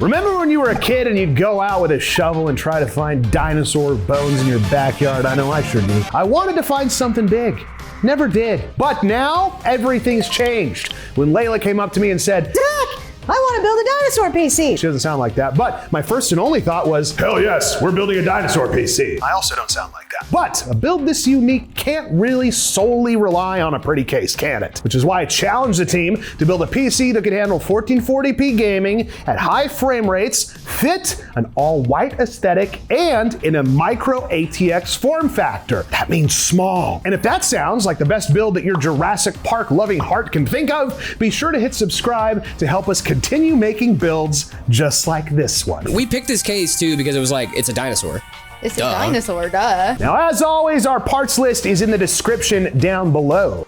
Remember when you were a kid and you'd go out with a shovel and try to find dinosaur bones in your backyard? I know I sure do. I wanted to find something big. Never did. But now, everything's changed. When Layla came up to me and said, Dad, I want to build a dinosaur PC. She doesn't sound like that, but my first and only thought was, hell yes, we're building a dinosaur PC. I also don't sound like that. But a build this unique can't really solely rely on a pretty case, can it? Which is why I challenged the team to build a PC that could handle 1440p gaming at high frame rates, fit an all-white aesthetic, and in a micro ATX form factor. That means small. And if that sounds like the best build that your Jurassic Park loving heart can think of, be sure to hit subscribe to help us continue making builds just like this one. We picked this case too because it was like, it's a dinosaur. It's a dinosaur, duh. Now, as always, our parts list is in the description down below.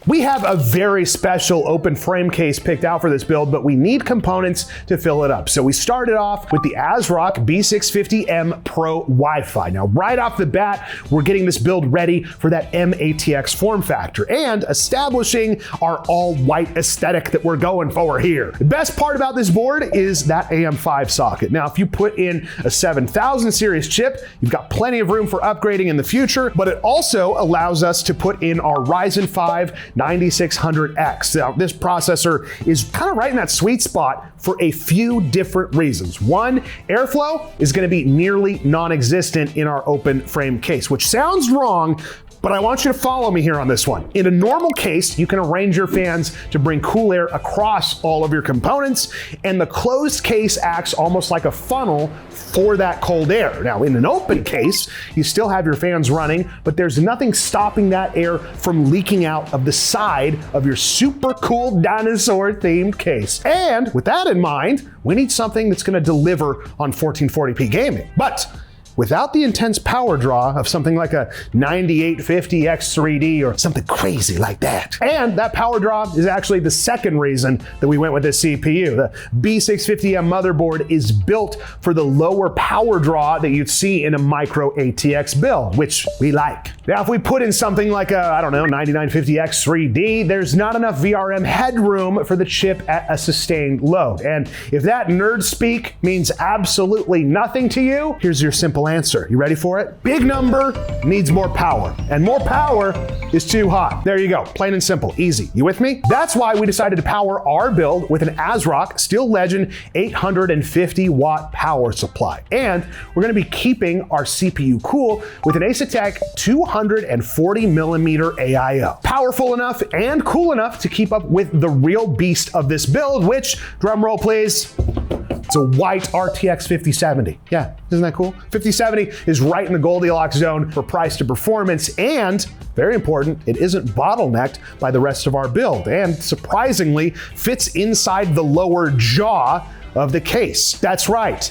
We have a very special open frame case picked out for this build, but we need components to fill it up. So we started off with the ASRock B650M Pro Wi-Fi. Now, right off the bat, we're getting this build ready for that MATX form factor and establishing our all-white aesthetic that we're going for here. The best part about this board is that AM5 socket. Now, if you put in a 7000 series chip, you've got plenty of room for upgrading in the future, but it also allows us to put in our Ryzen 5 9600X. Now, this processor is kind of right in that sweet spot for a few different reasons. One, airflow is going to be nearly non-existent in our open frame case, which sounds wrong, but I want you to follow me here on this one. In a normal case, you can arrange your fans to bring cool air across all of your components, and the closed case acts almost like a funnel for that cold air. Now, in an open case, you still have your fans running, but there's nothing stopping that air from leaking out of the side of your super cool dinosaur-themed case. And with that in mind, we need something that's gonna deliver on 1440p gaming. But without the intense power draw of something like a 9850X3D or something crazy like that. And that power draw is actually the second reason that we went with this CPU. The B650M motherboard is built for the lower power draw that you'd see in a micro ATX build, which we like. Now, if we put in something like a, I don't know, 9950X3D, there's not enough VRM headroom for the chip at a sustained load. And if that nerd speak means absolutely nothing to you, here's your simple answer. You ready for it? Big number needs more power, and more power is too hot. There you go, plain and simple, easy. You with me? That's why we decided to power our build with an ASRock Steel Legend 850 watt power supply. And we're gonna be keeping our CPU cool with an Asetek 240 millimeter AIO. Powerful enough and cool enough to keep up with the real beast of this build, which, drum roll please, it's a white RTX 5070. Yeah, isn't that cool? 5070 is right in the Goldilocks zone for price to performance, and very important, it isn't bottlenecked by the rest of our build, and surprisingly fits inside the lower jaw of the case. That's right.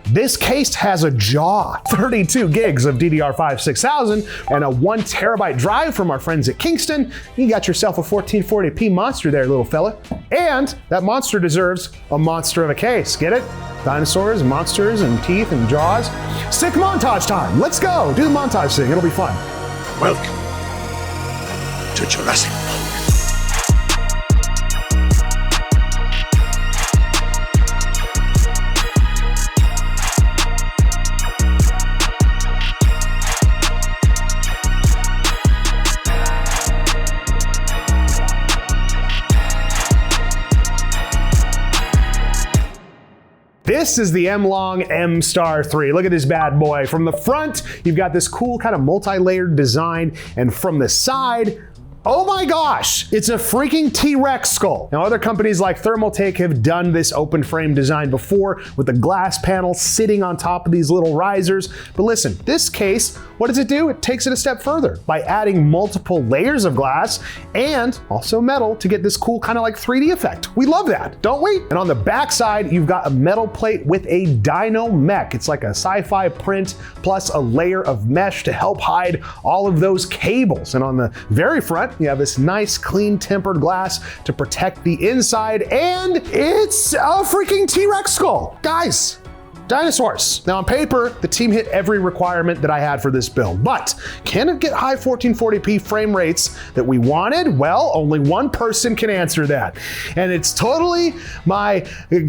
This case has a jaw, 32 gigs of DDR5 6000 and a 1 terabyte drive from our friends at Kingston. You got yourself a 1440p monster there, little fella. And that monster deserves a monster of a case, get it? Dinosaurs and monsters and teeth and jaws. Sick montage time, let's go. Do the montage thing, it'll be fun. Welcome to Jurassic Park. This is the Mloong Mstar 3. Look at this bad boy. From the front, you've got this cool kind of multi-layered design, and from the side, oh my gosh, it's a freaking T-Rex skull. Now, other companies like Thermaltake have done this open frame design before with the glass panel sitting on top of these little risers. But listen, this case, what does it do? It takes it a step further by adding multiple layers of glass and also metal to get this cool kind of like 3D effect. We love that, don't we? And on the back side, you've got a metal plate with a dino mech. It's like a sci-fi print plus a layer of mesh to help hide all of those cables. And on the very front, you have this nice, clean, tempered glass to protect the inside, and it's a freaking T-Rex skull. Guys, dinosaurs. Now on paper, the team hit every requirement that I had for this build, but can it get high 1440p frame rates that we wanted? Well, only one person can answer that, and it's totally my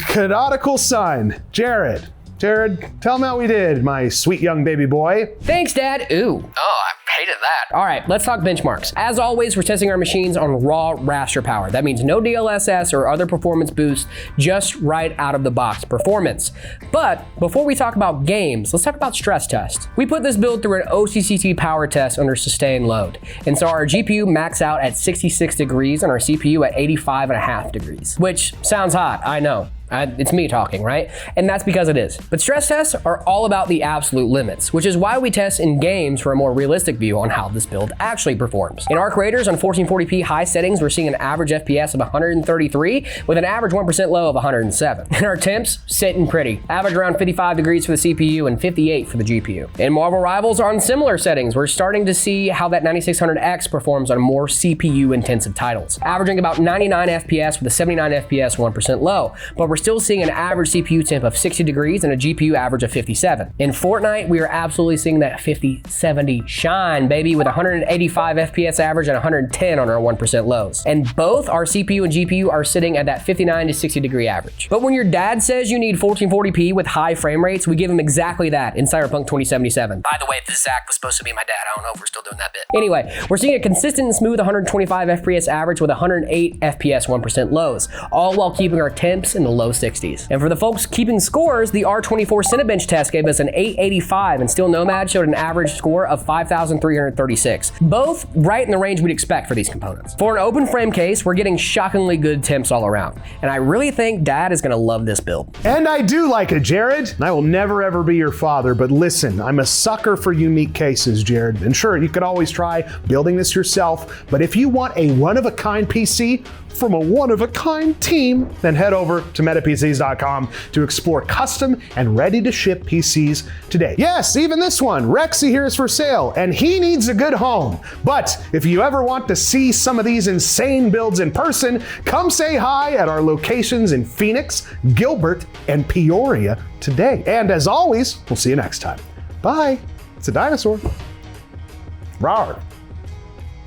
canonical son, Jared. Jared, tell me how we did, my sweet young baby boy. Thanks, Dad. Ooh. Oh, I hated that. All right, let's talk benchmarks. As always, we're testing our machines on raw raster power. That means no DLSS or other performance boosts, just right out of the box performance. But before we talk about games, let's talk about stress tests. We put this build through an OCCT power test under sustained load. And so our GPU maxed out at 66 degrees and our CPU at 85.5 degrees, which sounds hot, I know. It's me talking, right? And that's because it is. But stress tests are all about the absolute limits, which is why we test in games for a more realistic view on how this build actually performs. In our creators on 1440p high settings, we're seeing an average FPS of 133 with an average 1% low of 107. And our temps sitting pretty. Average around 55 degrees for the CPU and 58 for the GPU. In Marvel Rivals on similar settings, we're starting to see how that 9600X performs on more CPU intensive titles. Averaging about 99 FPS with a 79 FPS 1% low, but we're still seeing an average CPU temp of 60 degrees and a GPU average of 57. In Fortnite, we are absolutely seeing that 50-70 shine, baby, with 185 FPS average and 110 on our 1% lows. And both our CPU and GPU are sitting at that 59 to 60 degree average. But when your dad says you need 1440p with high frame rates, we give him exactly that in Cyberpunk 2077. By the way, this Zach was supposed to be my dad. I don't know if we're still doing that bit. Anyway, we're seeing a consistent and smooth 125 FPS average with 108 FPS 1% lows, all while keeping our temps in the low 60s. And for the folks keeping scores, the R24 Cinebench test gave us an 885 and Steel Nomad showed an average score of 5,336. Both right in the range we'd expect for these components. For an open frame case, we're getting shockingly good temps all around. And I really think Dad is gonna love this build. And I do like it, Jared. I will never ever be your father, but listen, I'm a sucker for unique cases, Jared. And sure, you could always try building this yourself, but if you want a one-of-a-kind PC from a one-of-a-kind team, then head over to metapcs.com to explore custom and ready-to-ship PCs today. Yes, even this one, Rexy here is for sale, and he needs a good home. But if you ever want to see some of these insane builds in person, come say hi at our locations in Phoenix, Gilbert, and Peoria today. And as always, we'll see you next time. Bye. It's a dinosaur. Rawr.